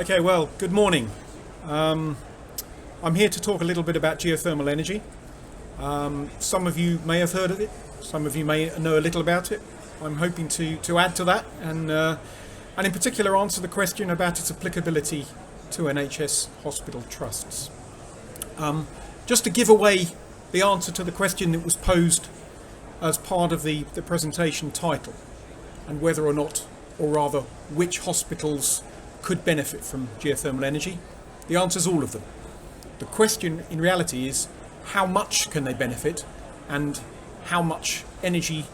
Okay, well, good morning. I'm here to talk a little bit about geothermal energy. Some of you may have heard of it, some of you may know a little about it. I'm hoping to add to that and in particular answer the question about its applicability to NHS hospital trusts. Just to give away the answer to the question that was posed as part of the presentation title, and whether or not, or rather which hospitals could benefit from geothermal energy, the answer is all of them. The question in reality is how much can they benefit and how much energy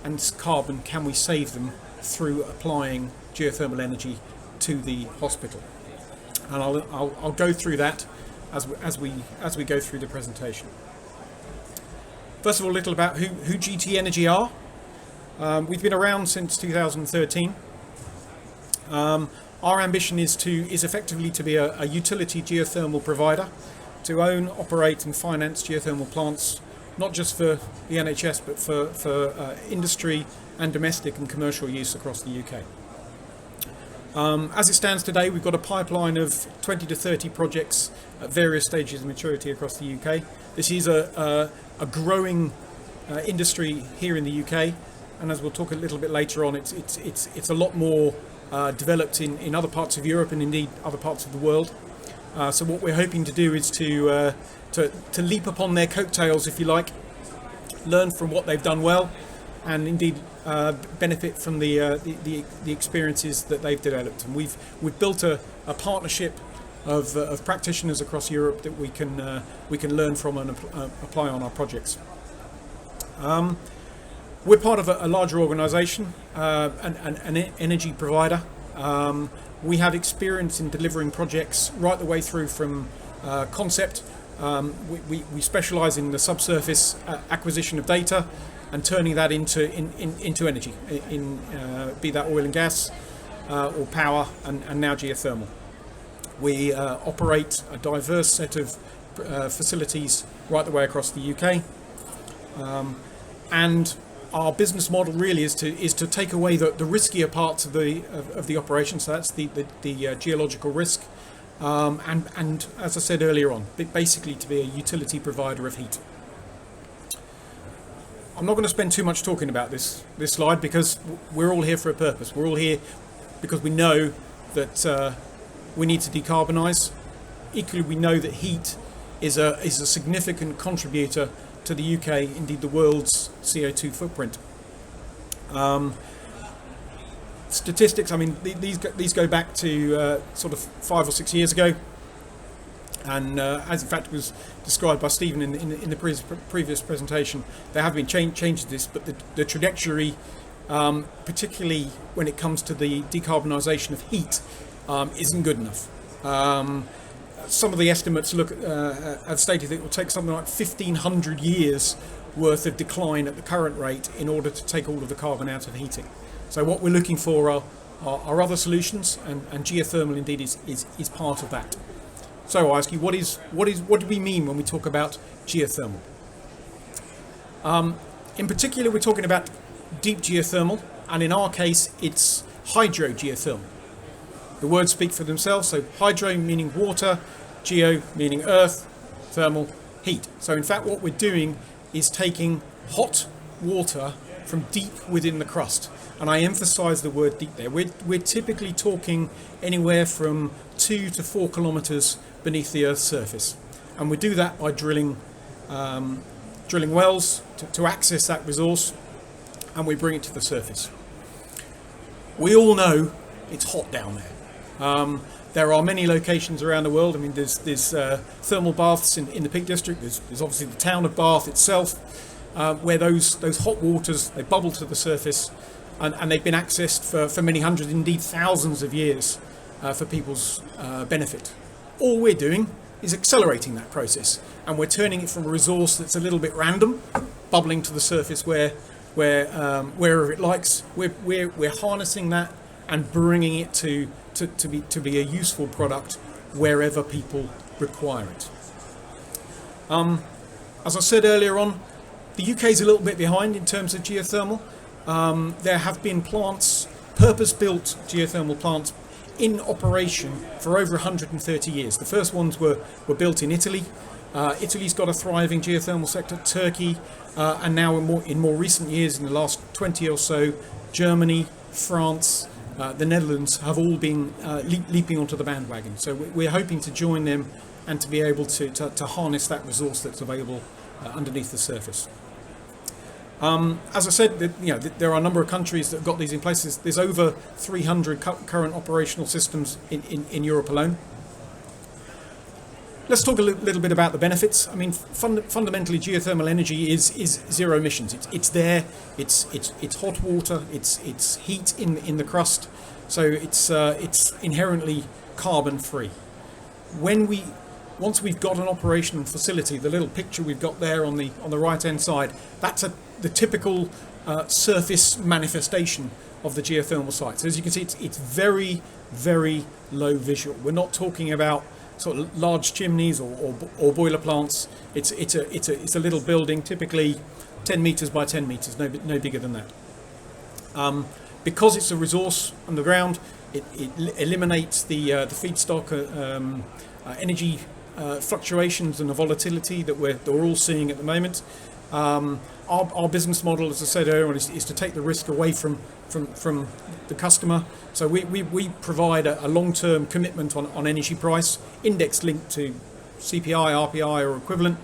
and carbon can we save them through applying geothermal energy to the hospital. And I'll go through that as we go through the presentation. First of all, a little about who GT Energy are. We've been around since 2013. Our ambition is effectively to be a utility geothermal provider, to own, operate and finance geothermal plants, not just for the NHS but for industry and domestic and commercial use across the UK. As it stands today, we've got a pipeline of 20 to 30 projects at various stages of maturity across the UK. This is a growing industry here in the UK, and as we'll talk a little bit later on, it's a lot more developed in other parts of Europe and indeed other parts of the world. So what we're hoping to do is to leap upon their coattails, if you like, learn from what they've done well, and indeed benefit from the experiences that they've developed. And we've built a partnership of practitioners across Europe that we can learn from and apply on our projects. We're part of a larger organisation, an energy provider. We have experience in delivering projects right the way through from concept. We specialise in the subsurface acquisition of data and turning that into energy, be that oil and gas or power and now geothermal. We operate a diverse set of facilities right the way across the UK, and our business model really is to take away the riskier parts of the operation. So that's the geological risk, and as I said earlier on, basically to be a utility provider of heat. I'm not going to spend too much talking about this slide because we're all here for a purpose. We're all here because we know that we need to decarbonise. Equally, we know that heat is a significant contributor to the UK, indeed the world's CO2 footprint. Statistics, I mean, these go back to sort of 5 or 6 years ago, and as in fact was described by Stephen in the previous presentation, there have been changes to this, but the trajectory, particularly when it comes to the decarbonisation of heat, isn't good enough. Some of the estimates have stated that it will take something like 1,500 years worth of decline at the current rate in order to take all of the carbon out of heating. So what we're looking for are other solutions, and geothermal indeed is part of that. So I ask you, what do we mean when we talk about geothermal? In particular, we're talking about deep geothermal, and in our case, it's hydrogeothermal. The words speak for themselves. So hydro meaning water, geo meaning earth, thermal, heat. So in fact what we're doing is taking hot water from deep within the crust. And I emphasise the word deep there. We're typically talking anywhere from 2 to 4 kilometres beneath the Earth's surface. And we do that by drilling wells to access that resource, and we bring it to the surface. We all know it's hot down there. There are many locations around the world. I mean, there's thermal baths in the Peak District. There's obviously the town of Bath itself, where those hot waters, they bubble to the surface, and they've been accessed for many hundreds, indeed thousands of years, for people's benefit. All we're doing is accelerating that process, and we're turning it from a resource that's a little bit random, bubbling to the surface wherever it likes. We're harnessing that and bringing it to be a useful product wherever people require it. As I said earlier on, the UK is a little bit behind in terms of geothermal. There have been plants, purpose-built geothermal plants in operation for over 130 years. The first ones were built in Italy. Italy's got a thriving geothermal sector, Turkey, and now in more recent years, in the last 20 or so, Germany, France, the Netherlands have all been leaping onto the bandwagon. So we're hoping to join them and to be able to harness that resource that's available underneath the surface. As I said, there are a number of countries that have got these in place. There's over 300 current operational systems in Europe alone. Let's talk a little bit about the benefits. I mean, fundamentally, geothermal energy is zero emissions. It's there. It's hot water. It's heat in the crust. So it's inherently carbon free. Once we've got an operational facility, the little picture we've got there on the right hand side, that's the typical surface manifestation of the geothermal site. So as you can see, it's very, very low visual. We're not talking about sort of large chimneys or boiler plants. It's a little building, typically 10 meters by 10 meters, no bigger than that. Because it's a resource underground, it eliminates the feedstock energy fluctuations and the volatility that we're all seeing at the moment. Our business model, as I said earlier, is to take the risk away from the customer. So we provide a long-term commitment on energy price, index linked to CPI, RPI or equivalent,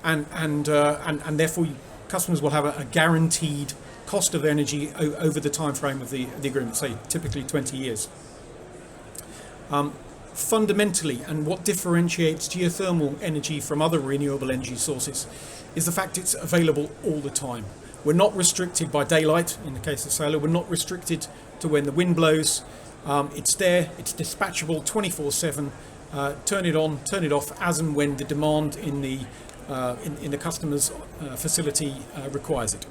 and therefore customers will have a guaranteed cost of energy over the time frame of the agreement, say typically 20 years. Fundamentally, and what differentiates geothermal energy from other renewable energy sources is the fact it's available all the time. We're not restricted by daylight. In the case of solar, we're not restricted to when the wind blows. It's there, it's dispatchable 24/7. Turn it on, turn it off as and when the demand in the customer's facility requires it.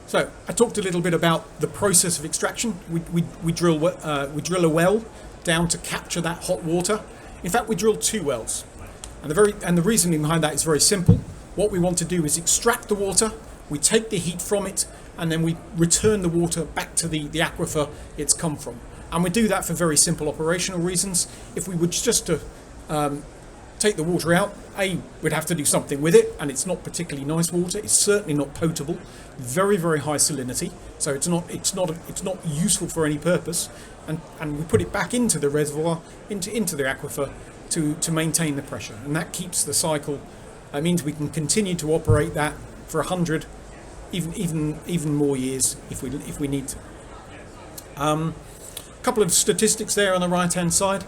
So I talked a little bit about the process of extraction. We drill a well down to capture that hot water. In fact, we drill 2 wells, and the reasoning behind that is very simple. What we want to do is extract the water, we take the heat from it, and then we return the water back to the aquifer it's come from. And we do that for very simple operational reasons. If we were just to take the water out, we'd have to do something with it, and it's not particularly nice water. It's certainly not potable. Very, very high salinity, so it's not useful for any purpose. And we put it back into the reservoir, into the aquifer to maintain the pressure, and that keeps the cycle. That means we can continue to operate that for 100, even more years if we need to. A couple of statistics there on the right hand side.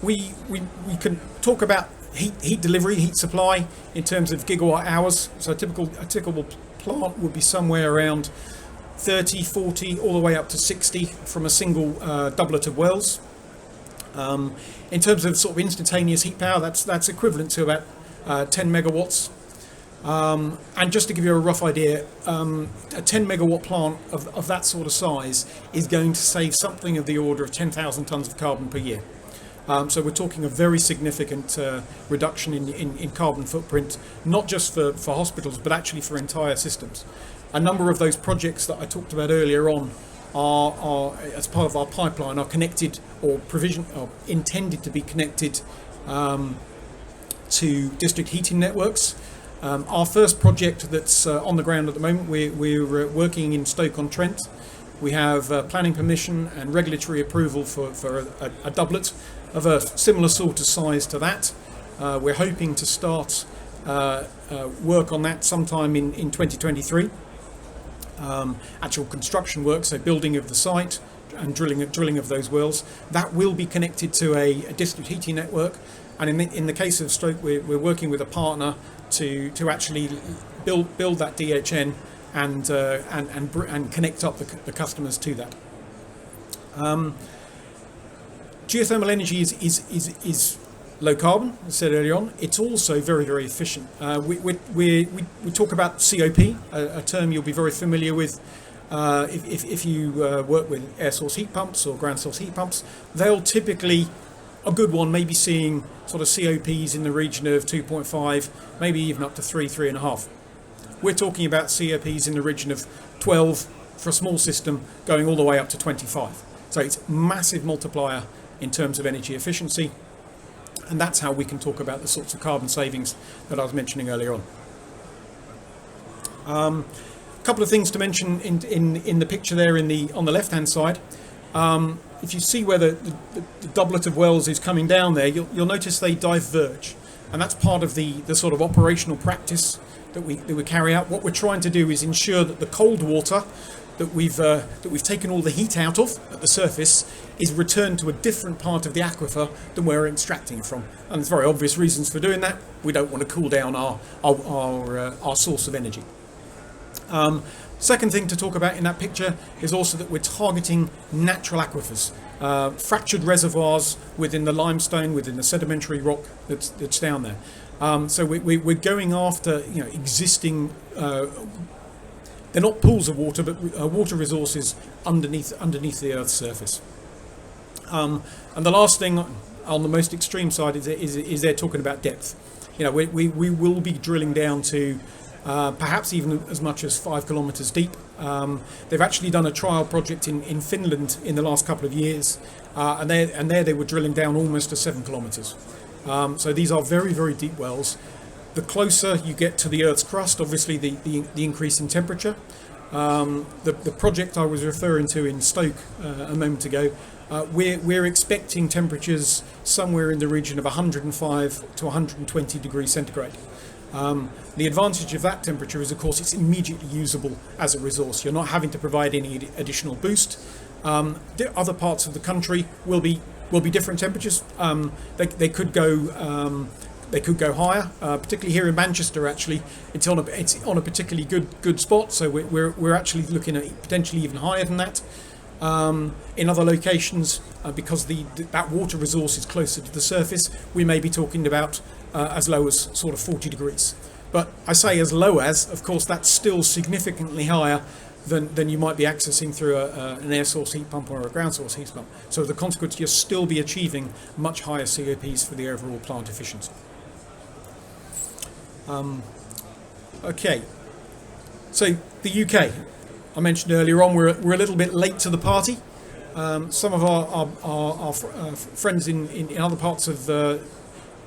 We can talk about heat delivery, heat supply in terms of gigawatt hours. So a typical plant would be somewhere around 30, 40, all the way up to 60 from a single doublet of wells. In terms of sort of instantaneous heat power, that's equivalent to about 10 megawatts. And just to give you a rough idea, a 10 megawatt plant of that sort of size is going to save something of the order of 10,000 tons of carbon per year. So we're talking a very significant reduction in carbon footprint, not just for hospitals, but actually for entire systems. A number of those projects that I talked about earlier on are as part of our pipeline, are connected or intended to be connected to district heating networks. Our first project that's on the ground at the moment, we're working in Stoke-on-Trent. We have planning permission and regulatory approval for a doublet of a similar sort of size to that. We're hoping to start work on that sometime in 2023. Actual construction work, so building of the site and drilling of those wells, that will be connected to a district heating network. And in the case of Stoke, we're working with a partner to actually build that DHN and connect up the customers to that. Geothermal energy is low carbon, as I said earlier on. It's also very, very efficient. We talk about COP, a term you'll be very familiar with if you work with air source heat pumps or ground source heat pumps. They'll typically, a good one may be seeing sort of COPs in the region of 2.5, maybe even up to 3.5. We're talking about COPs in the region of 12, for a small system going all the way up to 25. So it's massive multiplier in terms of energy efficiency, and that's how we can talk about the sorts of carbon savings that I was mentioning earlier on. A couple of things to mention in the picture there on the left hand side. If you see where the doublet of wells is coming down there, you'll notice they diverge, and that's part of the sort of operational practice that we carry out. What we're trying to do is ensure that the cold water that we've taken all the heat out of at the surface is returned to a different part of the aquifer than where we're extracting from, and there's very obvious reasons for doing that. We don't want to cool down our source of energy. Second thing to talk about in that picture is also that we're targeting natural aquifers, fractured reservoirs within the limestone, within the sedimentary rock that's down there. So we're going after existing. They're not pools of water, but water resources underneath the Earth's surface. And the last thing on the most extreme side is they're talking about depth. We will be drilling down to perhaps even as much as 5 kilometres deep. They've actually done a trial project in Finland in the last couple of years, and there they were drilling down almost to 7 kilometres. So these are very, very deep wells. The closer you get to the Earth's crust, obviously the increase in temperature. The project I was referring to in Stoke a moment ago, we're expecting temperatures somewhere in the region of 105 to 120 degrees centigrade. The advantage of that temperature is, of course, it's immediately usable as a resource. You're not having to provide any additional boost. Other parts of the country will be different temperatures. They could go higher, particularly here in Manchester. Actually, it's on a particularly good spot. So we're actually looking at potentially even higher than that. In other locations, because that water resource is closer to the surface, we may be talking about as low as sort of 40 degrees. But I say as low as, of course, that's still significantly higher than you might be accessing through an air source heat pump or a ground source heat pump. So the consequence, you'll still be achieving much higher COPs for the overall plant efficiency. Okay, so the UK, I mentioned earlier on, we're a little bit late to the party. Some of our friends in other parts of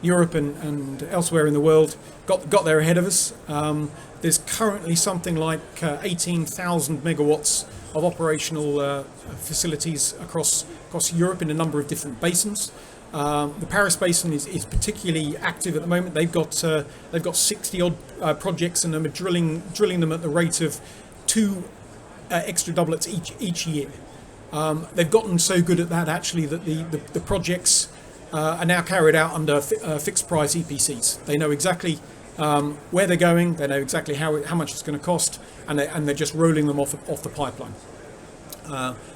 Europe and elsewhere in the world got there ahead of us. There's currently something like 18,000 megawatts of operational facilities across Europe in a number of different basins. The Paris Basin is particularly active at the moment. They've got 60 odd projects, and they're drilling them at the rate of 2 extra doublets each year. They've gotten so good at that actually that the projects are now carried out under fixed price EPCs. They know exactly where they're going. They know exactly how much it's going to cost, and they're just rolling them off the pipeline.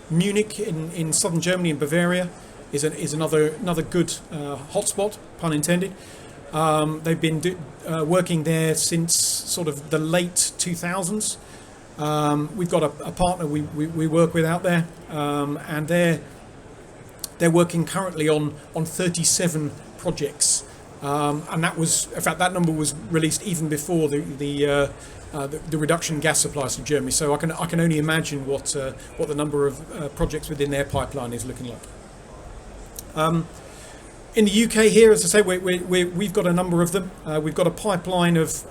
Munich in southern Germany and Bavaria is another good hotspot, pun intended. They've been working there since sort of the late 2000s. We've got a partner we work with out there, and they're working currently on 37 projects, and that number was released even before the reduction in gas supplies to Germany. So I can only imagine what the number of projects within their pipeline is looking like. In the UK here, as I say, we've got a number of them. We've got a pipeline of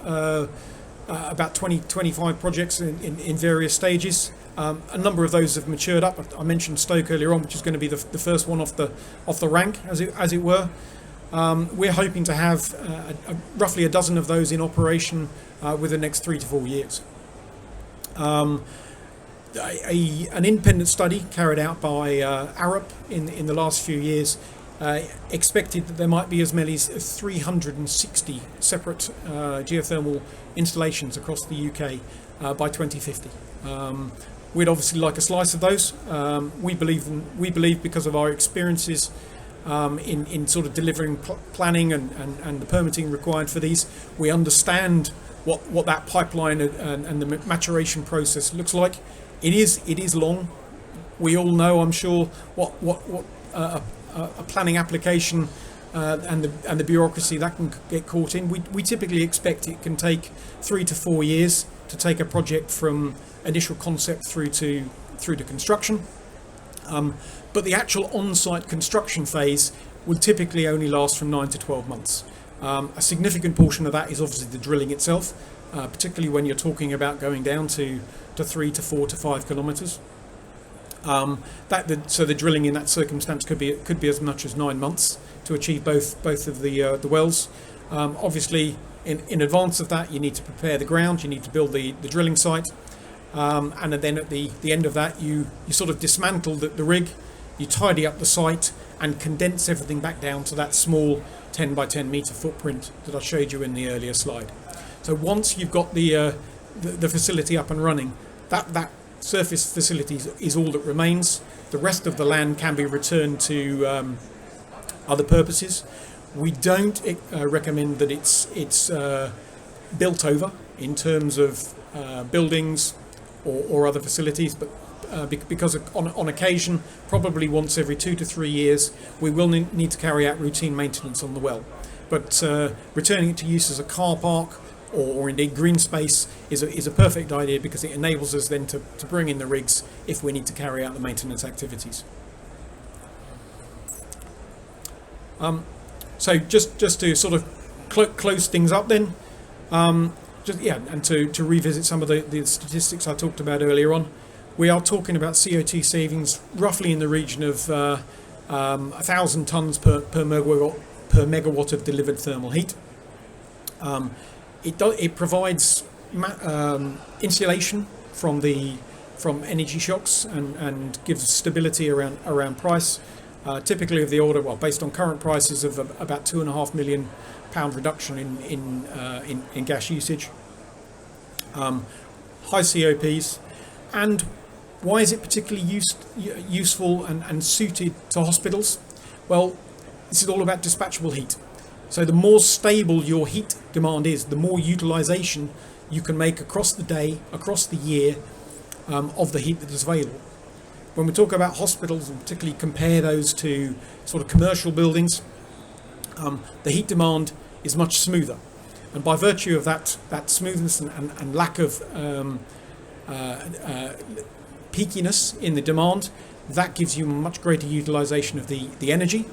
about 25 projects in various stages. A number of those have matured up. I mentioned Stoke earlier on, which is going to be the first one off the rank, as it were. We're hoping to have roughly a dozen of those in operation within the next 3 to 4 years. An independent study carried out by Arup in the last few years expected that there might be as many as 360 separate geothermal installations across the UK by 2050. We'd obviously like a slice of those. We believe because of our experiences in sort of delivering planning and the permitting required for these, we understand what that pipeline and the maturation process looks like. It is long. We all know, I'm sure, what a planning application and the bureaucracy that can get caught in. We typically expect it can take 3 to 4 years to take a project from initial concept through to construction. But the actual on-site construction phase will typically only last from 9 to 12 months. A significant portion of that is obviously the drilling itself, particularly when you're talking about going down to 3 to 4 to 5 kilometres. So the drilling in that circumstance could be as much as 9 months to achieve both of the wells. Obviously, in advance of that, you need to prepare the ground, you need to build the drilling site, and then at the end of that, you sort of dismantle the rig, you tidy up the site, and condense everything back down to that small 10 by 10 metre footprint that I showed you in the earlier slide. So once you've got the facility up and running, that surface facility is all that remains. The rest of the land can be returned to other purposes. We don't recommend that it's built over in terms of buildings or other facilities, but because on occasion, probably once every 2 to 3 years, we will need to carry out routine maintenance on the well. But returning it to use as a car park or indeed green space is a perfect idea, because it enables us then to bring in the rigs if we need to carry out the maintenance activities. So just to sort of close things up then, and to revisit some of the statistics I talked about earlier on, we are talking about CO2 savings roughly in the region of 1,000 tonnes per megawatt of delivered thermal heat. It provides insulation from energy shocks and gives stability around price. Typically of the order, based on current prices, of about £2.5 million reduction in gas usage. High COPs. And why is it particularly useful and suited to hospitals? Well, this is all about dispatchable heat. So the more stable your heat demand is, the more utilisation you can make across the day, across the year, of the heat that is available. When we talk about hospitals, and particularly compare those to sort of commercial buildings, the heat demand is much smoother. And by virtue of that smoothness and lack of peakiness in the demand, that gives you much greater utilisation of the energy.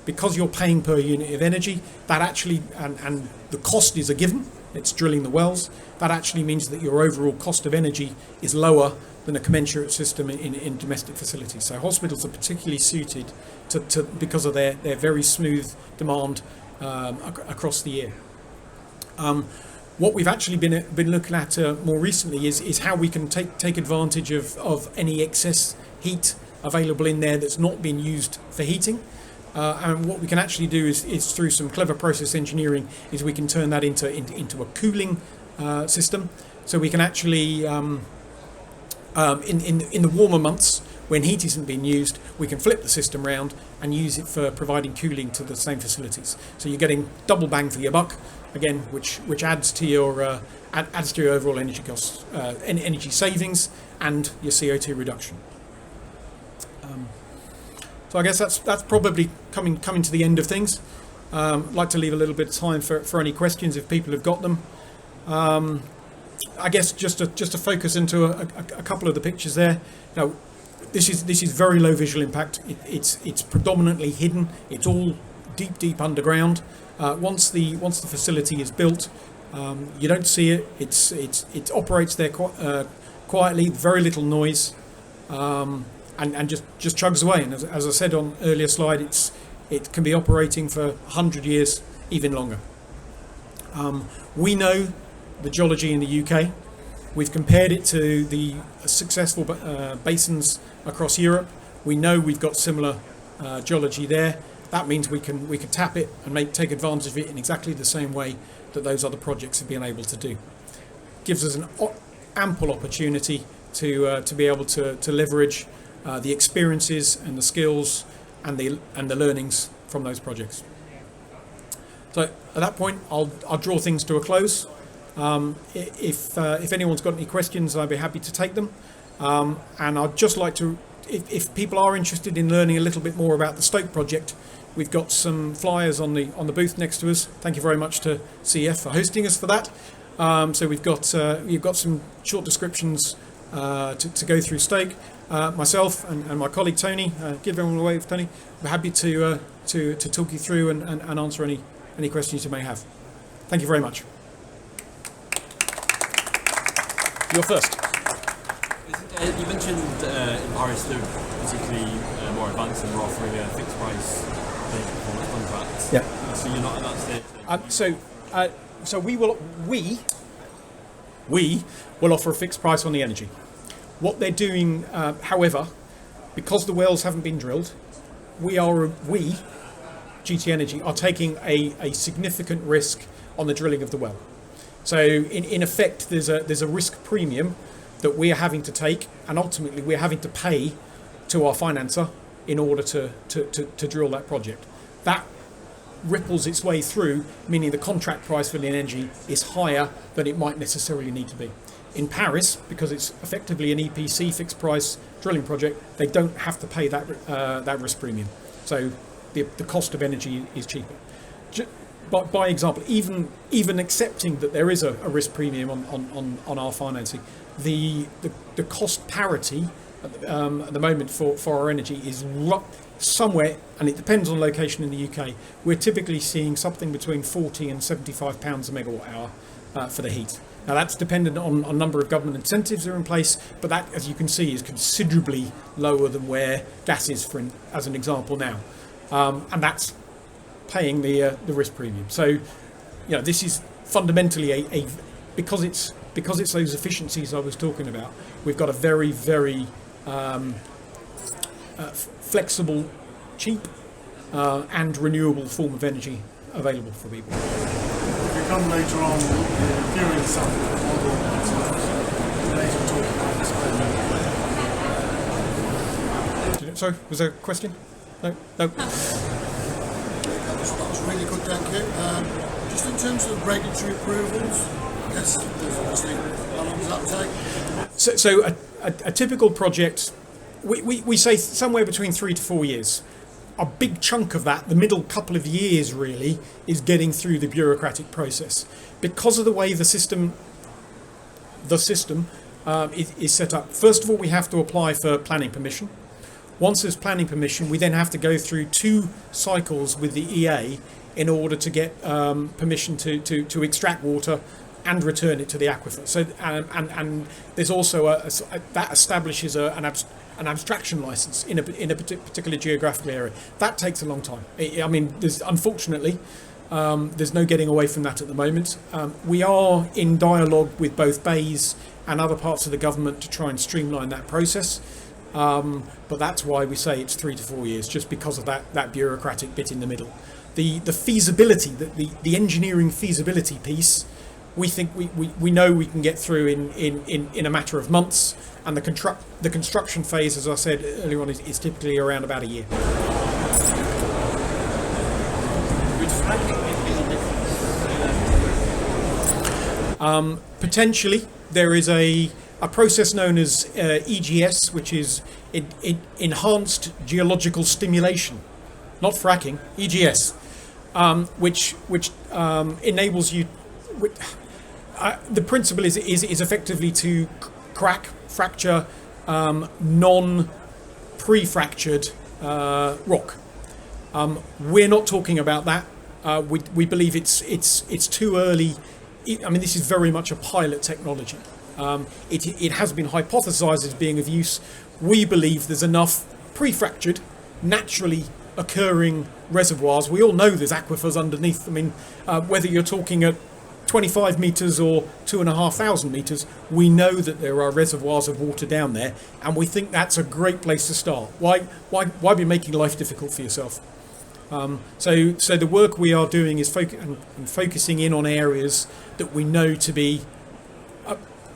Because you're paying per unit of energy, that actually, and the cost is a given, it's drilling the wells, that actually means that your overall cost of energy is lower than a commensurate system in domestic facilities. So hospitals are particularly suited to because of their very smooth demand across the year. What we've actually been looking at more recently is how we can take advantage of any excess heat available in there that's not been used for heating. And what we can actually do is through some clever process engineering, is we can turn that into a cooling system. So we can actually, in the warmer months, when heat isn't being used, we can flip the system around and use it for providing cooling to the same facilities. So you're getting double bang for your buck, again, which adds to your overall energy costs, energy savings, and your CO2 reduction. So I guess that's probably coming to the end of things. I'd like to leave a little bit of time for any questions if people have got them. I guess just to focus into a couple of the pictures there. Now, this is very low visual impact. It's predominantly hidden. It's all deep underground. Once the facility is built, you don't see it. It operates there quietly, very little noise. And just chugs away. And as I said on earlier slide, it can be operating for 100 years, even longer. We know the geology in the UK. We've compared it to the successful basins across Europe. We know we've got similar geology there. That means we can tap it and take advantage of it in exactly the same way that those other projects have been able to do. Gives us an ample opportunity to be able to leverage the experiences and the skills and the learnings from those projects. So at that point, I'll draw things to a close. If anyone's got any questions, I'd be happy to take them. And I'd just like to, if people are interested in learning a little bit more about the Stoke project, we've got some flyers on the booth next to us. Thank you very much to CF for hosting us for that. So we've got some short descriptions to go through Stoke. Myself and my colleague Tony, give everyone a wave, Tony. We're happy to talk you through and answer any questions you may have. Thank you very much. You're first. You mentioned in Paris, Stoke, particularly more advanced, and we're offering a fixed price performance contract. Yeah. So you're not at that stage. So we will offer a fixed price on the energy. What they're doing, however, because the wells haven't been drilled, we, GT Energy, are taking a significant risk on the drilling of the well. So in effect, there's a risk premium that we're having to take, and ultimately we're having to pay to our financer in order to drill that project. That ripples its way through, meaning the contract price for the energy is higher than it might necessarily need to be. In Paris, because it's effectively an EPC fixed price drilling project, they don't have to pay that risk premium. So the cost of energy is cheaper. But by example, even accepting that there is a risk premium on our financing, the cost parity at the moment for our energy is somewhere, and it depends on location in the UK. We're typically seeing something between £40 and £75 a megawatt hour for the heat. Now that's dependent on a number of government incentives that are in place, but that, as you can see, is considerably lower than where gas is, as an example now, and that's paying the risk premium. So, this is fundamentally because it's those efficiencies I was talking about. We've got a very, very flexible, cheap, and renewable form of energy available for people. If you come later on, viewing some model later talk about this. Sorry, was there a question? No. That was really good, thank you. Just in terms of regulatory approvals, yes, there's obviously, how long does that take? So a typical project, we say somewhere between 3 to 4 years. A big chunk of that, the middle couple of years really, is getting through the bureaucratic process. Because of the way the system is set up, first of all, we have to apply for planning permission. Once there's planning permission, we then have to go through 2 cycles with the EA in order to get permission to extract water and return it to the aquifer. So and there's also that establishes an abstraction license in a particular geographical area. That takes a long time. I mean, unfortunately, there's no getting away from that at the moment. We are in dialogue with both BEIS and other parts of the government to try and streamline that process. But that's why we say it's 3 to 4 years, just because of that bureaucratic bit in the middle. The feasibility, the engineering feasibility piece, we think we know we can get through in a matter of months, and the construction phase, as I said earlier on, is typically around about a year. Potentially, there is a process known as EGS, which is enhanced geological stimulation, not fracking. EGS, which enables you. The principle is effectively to fracture non-pre-fractured rock. We're not talking about that. We believe it's too early. I mean, this is very much a pilot technology. It has been hypothesized as being of use. We believe there's enough pre-fractured, naturally occurring reservoirs. We all know there's aquifers underneath. I mean, whether you're talking at 25 metres or 2,500 metres, we know that there are reservoirs of water down there, and we think that's a great place to start. Why be making life difficult for yourself? So the work we are doing is focusing in on areas that we know to be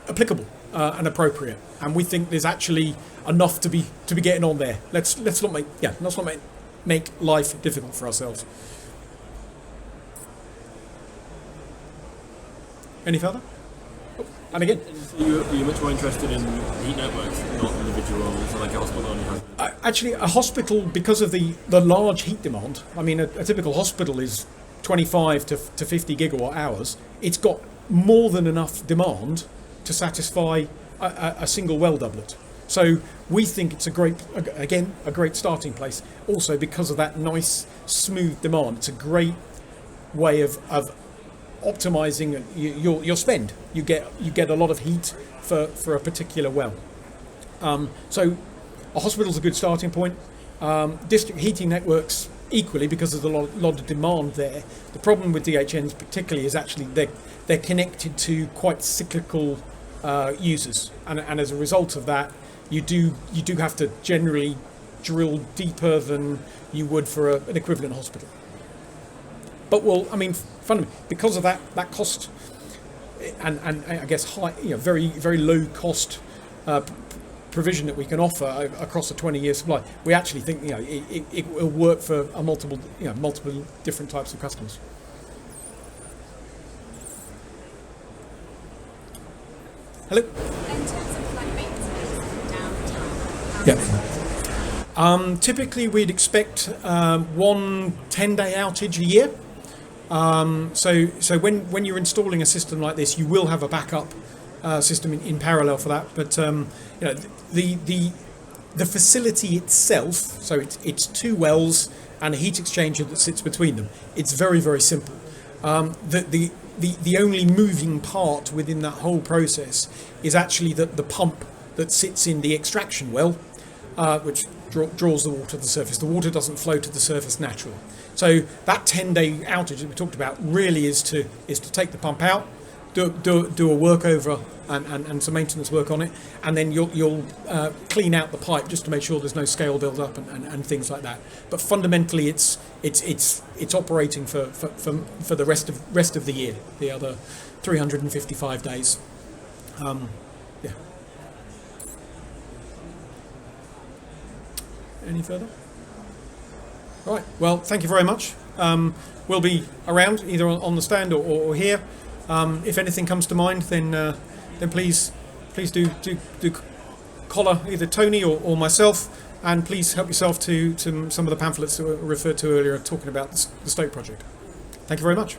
applicable and appropriate, and we think there's actually enough to be getting on there. Let's not make life difficult for ourselves. Any further? Oh, and again, so you're much more interested in heat networks, not individual, so like a hospital only has. Actually, a hospital, because of the large heat demand. I mean, a typical hospital is 25 to 50 gigawatt hours. It's got more than enough demand to satisfy a single well doublet. So we think it's a great starting place. Also because of that nice smooth demand, it's a great way of optimizing your spend. You get a lot of heat for a particular well. So a hospital's a good starting point. District heating networks equally, because there's a lot of demand there. The problem with DHNs particularly is actually they're connected to quite cyclical users, and as a result of that, you do have to generally drill deeper than you would for an equivalent hospital. But fundamentally, because of that cost, and I guess high, very very low cost provision that we can offer across a 20-year supply, we actually think it will work for a multiple different types of customers. Hello. In terms of like maintenance and downtime, Yeah. Typically, we'd expect one 10-day outage a year. So when you're installing a system like this, you will have a backup system in parallel for that. But the facility itself, so it's two wells and a heat exchanger that sits between them. It's very very simple. The only moving part within that whole process is actually the pump that sits in the extraction well, which draws the water to the surface. The water doesn't flow to the surface naturally. So that 10-day outage that we talked about really is to take the pump out, do a workover and some maintenance work on it, and then you'll clean out the pipe just to make sure there's no scale build up and things like that. But fundamentally, it's operating for the rest of the year, the other 355 days. Yeah. Any further? Right. Well, thank you very much. We'll be around either on the stand or here. If anything comes to mind, then please do collar either Tony or myself, and please help yourself to some of the pamphlets that were referred to earlier talking about the Stoke project. Thank you very much.